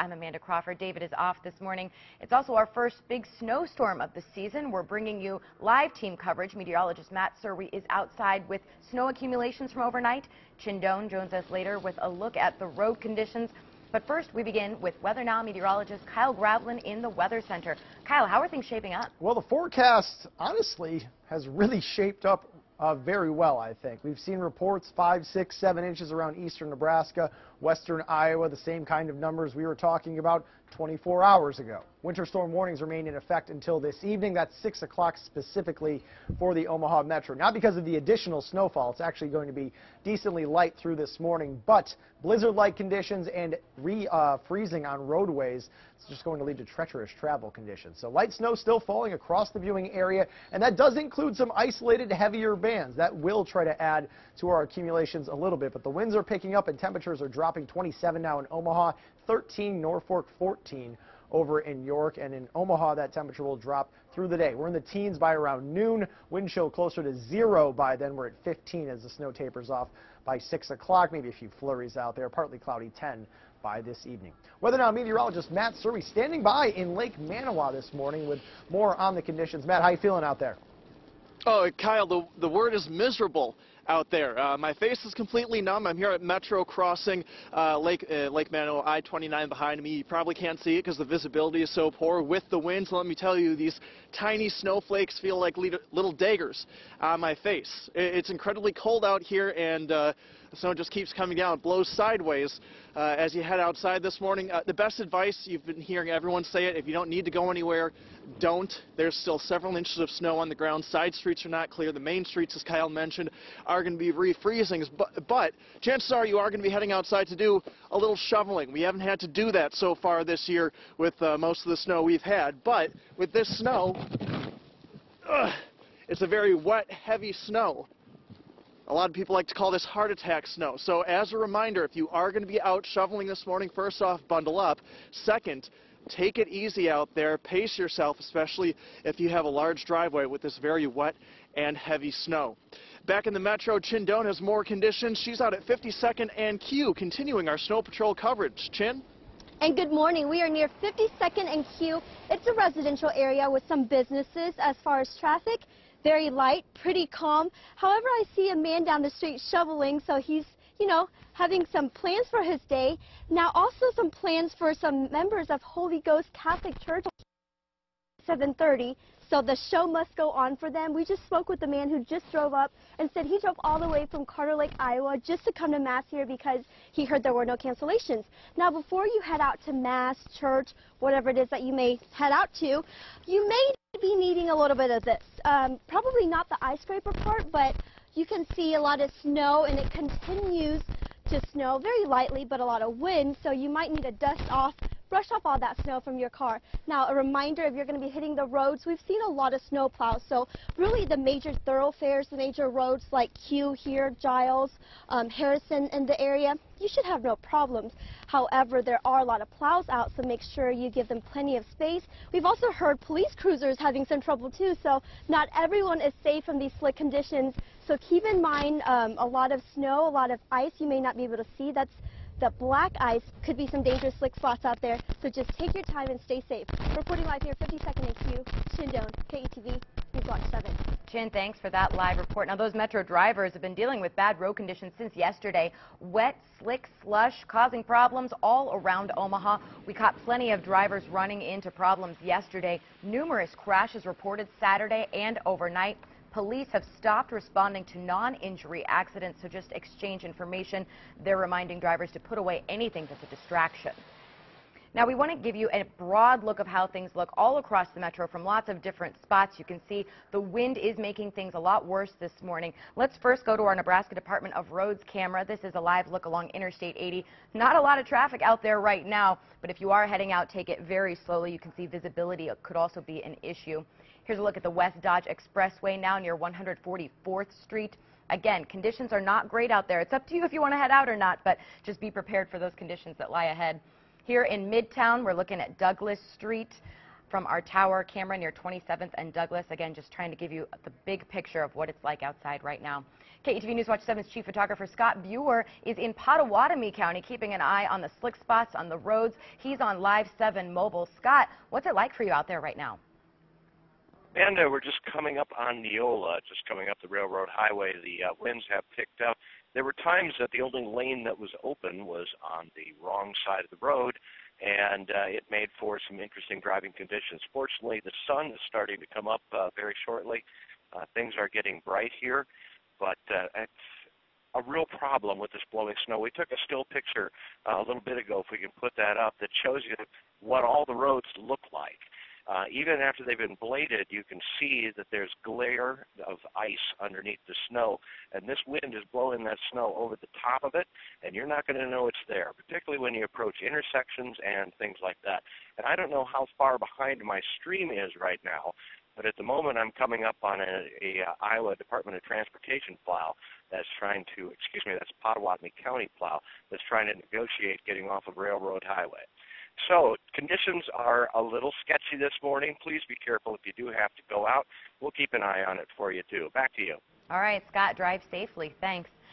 I'm Amanda Crawford. David is off this morning. It's also our first big snowstorm of the season. We're bringing you live team coverage. Meteorologist Matt Surwey is outside with snow accumulations from overnight. Chin Doan joins us later with a look at the road conditions. But first, we begin with Weather Now meteorologist Kyle Gravlin in the Weather Center. Kyle, how are things shaping up? Well, the forecast, honestly, has really shaped up very well, I think. We've seen reports 5, 6, 7 inches around eastern Nebraska, western Iowa, the same kind of numbers we were talking about 24 hours ago. Winter storm warnings remain in effect until this evening. That's 6 o'clock specifically for the Omaha Metro. Not because of the additional snowfall. It's actually going to be decently light through this morning, but blizzard-like conditions and freezing on roadways. It's just going to lead to treacherous travel conditions. So light snow still falling across the viewing area, and that does include some isolated heavier bands. That will try to add to our accumulations a little bit, but the winds are picking up and temperatures are dropping. 27 now in Omaha, 13 Norfolk, 14 over in York, and in Omaha that temperature will drop through the day. We're in the teens by around noon, wind chill closer to 0 by then. We're at 15 as the snow tapers off by 6 o'clock, maybe a few flurries out there, partly cloudy 10 by this evening. Weather Now meteorologist Matt Surwey standing by in Lake Manawa this morning with more on the conditions. Matt, how you feeling out there? Oh, Kyle, the word is miserable out there. My face is completely numb. I'm here at Metro crossing Lake Manawa, I-29 behind me. You probably can't see it because the visibility is so poor with the winds. Let me tell you, these tiny snowflakes feel like little daggers on my face. It's incredibly cold out here, and the snow just keeps coming down. It blows sideways as you head outside this morning. The best advice, you've been hearing everyone say it, if you don't need to go anywhere, don't. There's still several inches of snow on the ground. Side streets are not clear. The main streets, as Kyle mentioned, are going to be refreezing, but chances are you are going to be heading outside to do a little shoveling. We haven't had to do that so far this year with most of the snow we've had, but with this snow, it's a very wet, heavy snow. A lot of people like to call this heart attack snow. So as a reminder, if you are going to be out shoveling this morning, first off, bundle up. Second, take it easy out there. Pace yourself, especially if you have a large driveway with this very wet and heavy snow. Back in the Metro, Chin Doan has more conditions. She's out at 52nd and Q, continuing our snow patrol coverage. Chin? And good morning. We are near 52nd and Q. It's a residential area with some businesses. As far as traffic, very light, pretty calm. However, I see a man down the street shoveling, so he's, having some plans for his day. Now, also some plans for some members of Holy Ghost Catholic Church. 7:30, so the show must go on for them. We just spoke with the man who just drove up and said he drove all the way from Carter Lake, Iowa, just to come to Mass here because he heard there were no cancellations. Now, before you head out to Mass, church, whatever it is that you may head out to, you may be needing a little bit of this. Probably not the ice scraper part, but you can see a lot of snow, and it continues to snow very lightly, but a lot of wind, so you might need to brush off all that snow from your car. Now, a reminder, if you're going to be hitting the roads, we've seen a lot of snow plows, so really the major thoroughfares, the major roads like Q here, Giles, Harrison in the area, you should have no problems. However, there are a lot of plows out, so make sure you give them plenty of space. We've also heard police cruisers having some trouble too, so not everyone is safe from these slick conditions. So keep in mind a lot of snow, a lot of ice you may not be able to see. That's the black ice. Could be some dangerous slick spots out there, so just take your time and stay safe. Reporting live near 52nd and Q, Chin Doan, KETV, Newswatch 7. Chin, thanks for that live report. Now, those Metro drivers have been dealing with bad road conditions since yesterday. Wet, slick, slush, causing problems all around Omaha. We caught plenty of drivers running into problems yesterday. Numerous crashes reported Saturday and overnight. Police have stopped responding to non-injury accidents, so just exchange information. They're reminding drivers to put away anything that's a distraction. Now, we want to give you a broad look of how things look all across the Metro from lots of different spots. You can see the wind is making things a lot worse this morning. Let's first go to our Nebraska Department of Roads camera. This is a live look along Interstate 80. Not a lot of traffic out there right now, but if you are heading out, take it very slowly. You can see visibility could also be an issue. Here's a look at the West Dodge Expressway now near 144th Street. Again, conditions are not great out there. It's up to you if you want to head out or not, but just be prepared for those conditions that lie ahead. Here in Midtown, we're looking at Douglas Street. from our tower camera near 27th and Douglas. Again, just trying to give you the big picture of what it's like outside right now. KETV News Watch 7's chief photographer Scott Buer is in Pottawatomie County, keeping an eye on the slick spots on the roads. He's on Live 7 Mobile. Scott, what's it like for you out there right now? And we're just coming up on Neola, just coming up the railroad highway. The winds have picked up. There were times that the only lane that was open was on the wrong side of the road, and it made for some interesting driving conditions. Fortunately, the sun is starting to come up very shortly. Things are getting bright here, but it's a real problem with this blowing snow. We took a still picture a little bit ago, if we can put that up, that shows you what all the roads look like. Even after they've been bladed, you can see that there's glare of ice underneath the snow, and this wind is blowing that snow over the top of it, and you're not going to know it's there, particularly when you approach intersections and things like that. And I don't know how far behind my stream is right now, but at the moment I'm coming up on a Iowa Department of Transportation plow that's trying to, that's Pottawatomie County plow that's trying to negotiate getting off of Railroad Highway. So conditions are a little sketchy this morning. Please be careful if you do have to go out. We'll keep an eye on it for you, too. Back to you. All right, Scott, drive safely. Thanks.